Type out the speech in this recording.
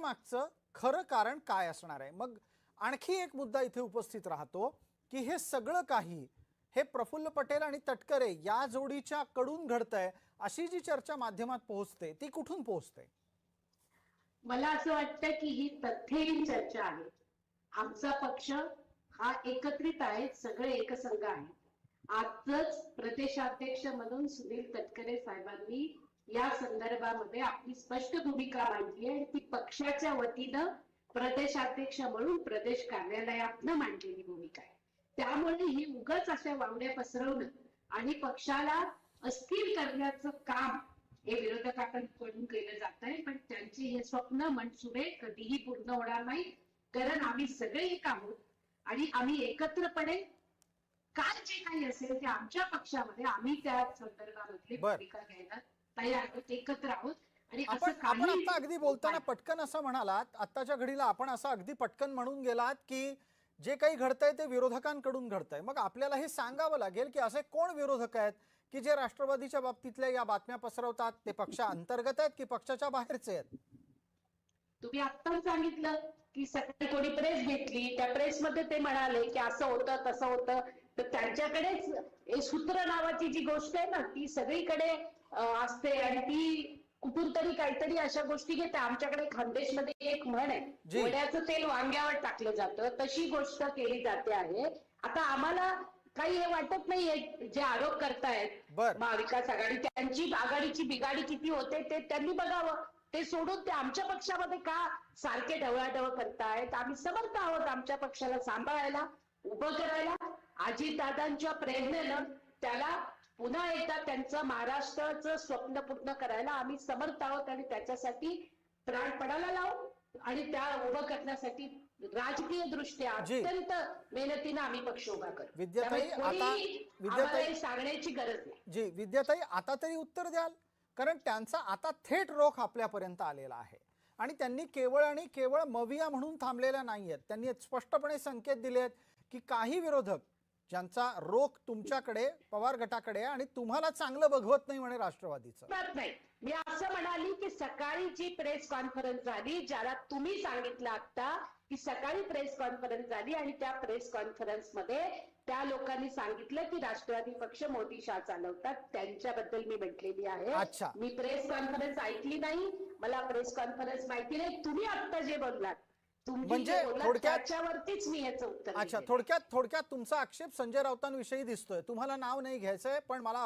मागचं खरं कारण काय असणार आहे? मग आणखी एक मुद्दा इथे उपस्थित राहतो की हे सगळं काही हे प्रफुल्ल पटेल आणि तटकरे या जोडीच्या कडून घडतंय अशी जी चर्चा माध्यमात पोहोचते ती कुठून पोहोचते? मला असं वाटतं की ही तथ्यहीन चर्चा आहे. आमचा पक्ष हा एकत्रित आहे, सगळे एकसंघ आहे. आजच प्रदेशाध्यक्ष म्हणून सुनील तटकरे साहेबांनी या संदर्भामध्ये आपली स्पष्ट भूमिका मांडली आहे. ती पक्षाच्या वतीनं प्रदेशाध्यक्ष म्हणून प्रदेश कार्यालयातनं मांडलेली भूमिका आहे. त्यामुळे ही उगाच अशा वावड्या पसरवणं आणि पक्षाला अस्थिर करण्याचं काम हे विरोधकांकडून केलं जात आहे. पण त्यांचे हे स्वप्न मनसुबे कधीही पूर्ण होणार नाही, कारण आम्ही सगळे एक आहोत आणि आम्ही एकत्रपणे काय जे काही असेल ते आमच्या पक्षामध्ये आम्ही त्या संदर्भामध्ये भूमिका घ्यायला तयार आहोत, एकत्र आहोत. आणि आपण आता अगदी बोलताना पटकन असं म्हणालात, आत्ताच्या घडीला आपण असं अगदी पटकन म्हणून गेलात की जे काही घडतंय ते विरोधकांकडून घडतंय. मग आपल्याला हे सांगावं लागेल की असे कोण विरोधक आहेत की जे राष्ट्रवादीच्या बाबतीतल्या या बातम्या पसरवतात? ते पक्षा अंतर्गत आहेत की पक्षाच्या बाहेरचे आहेत? तुम्ही आत्ताच सांगितलं की सकाळी कोणी प्रेस घेतली, त्या प्रेसमध्ये ते म्हणाले की असं होतं तसं होतं. तर त्यांच्याकडेच सूत्र नावाची जी गोष्ट आहे ना ती सगळीकडे असते आणि ती कुठून तरी काहीतरी अशा गोष्टी घेते. आमच्याकडे खानदेशमध्ये एक म्हण आहे, वड्याचं तेल वांग्यावर टाकलं जातं, तशी गोष्ट केली जाते आहे. आता आम्हाला काही हे वाटत नाहीये, जे आरोप करतायत महाविकास आघाडी त्यांची आघाडीची बिघाडी किती होते ते त्यांनी बघावं. ते सोडून ते आमच्या पक्षामध्ये का सारखे ढवळाढवळ करतायत? आम्ही समर्थ आहोत आमच्या पक्षाला सांभाळायला, उभं करायला. अजितदादांच्या प्रेरणेनं त्याला पुन्हा एकदा त्यांचं महाराष्ट्राचं स्वप्न पूर्ण करायला आम्ही समर्थ आहोत आणि त्याच्यासाठी प्राणपणाला लावू आणि त्या उभं करण्यासाठी राजकीय दृष्ट्या अत्यंत मेहनतीने आम्ही पक्ष उभा करू. विद्याताई, आता सांगण्याची गरज नाही. जी विद्याताई, आता तरी उत्तर द्याल, कारण त्यांचा आता थेट रोख आपल्यापर्यंत आलेला आहे आणि त्यांनी केवळ आणि केवळ मविया म्हणून थांबलेल्या नाहीयेत. त्यांनी स्पष्टपणे संकेत दिले आहेत की काही विरोधक ज्यांचा रोख तुमच्याकडे पवार गटाकडे आणि तुम्हाला चांगलं बघवत नाही म्हणे राष्ट्रवादीचं. नाही, मी असं म्हणाली की सकाळी जी प्रेस कॉन्फरन्स झाली, ज्याला तुम्ही सांगितलं आता की सकाळी प्रेस कॉन्फरन्स झाली आणि त्या प्रेस कॉन्फरन्स मध्ये त्या लोकांनी सांगितलं की राष्ट्रवादी पक्ष मोदी शाह चालवतात, त्यांच्याबद्दल मी म्हटलेली आहे. मी प्रेस कॉन्फरन्स ऐकली नाही, मला प्रेस कॉन्फरन्स माहिती नाही. तुम्ही आता जे बोललात म्हणजे थोडक्यावरतीच मी याचं उत्तर. थोडक्यात तुमचा आक्षेप संजय राऊतांविषयी दिसतोय. तुम्हाला नाव नाही घ्यायचंय पण मला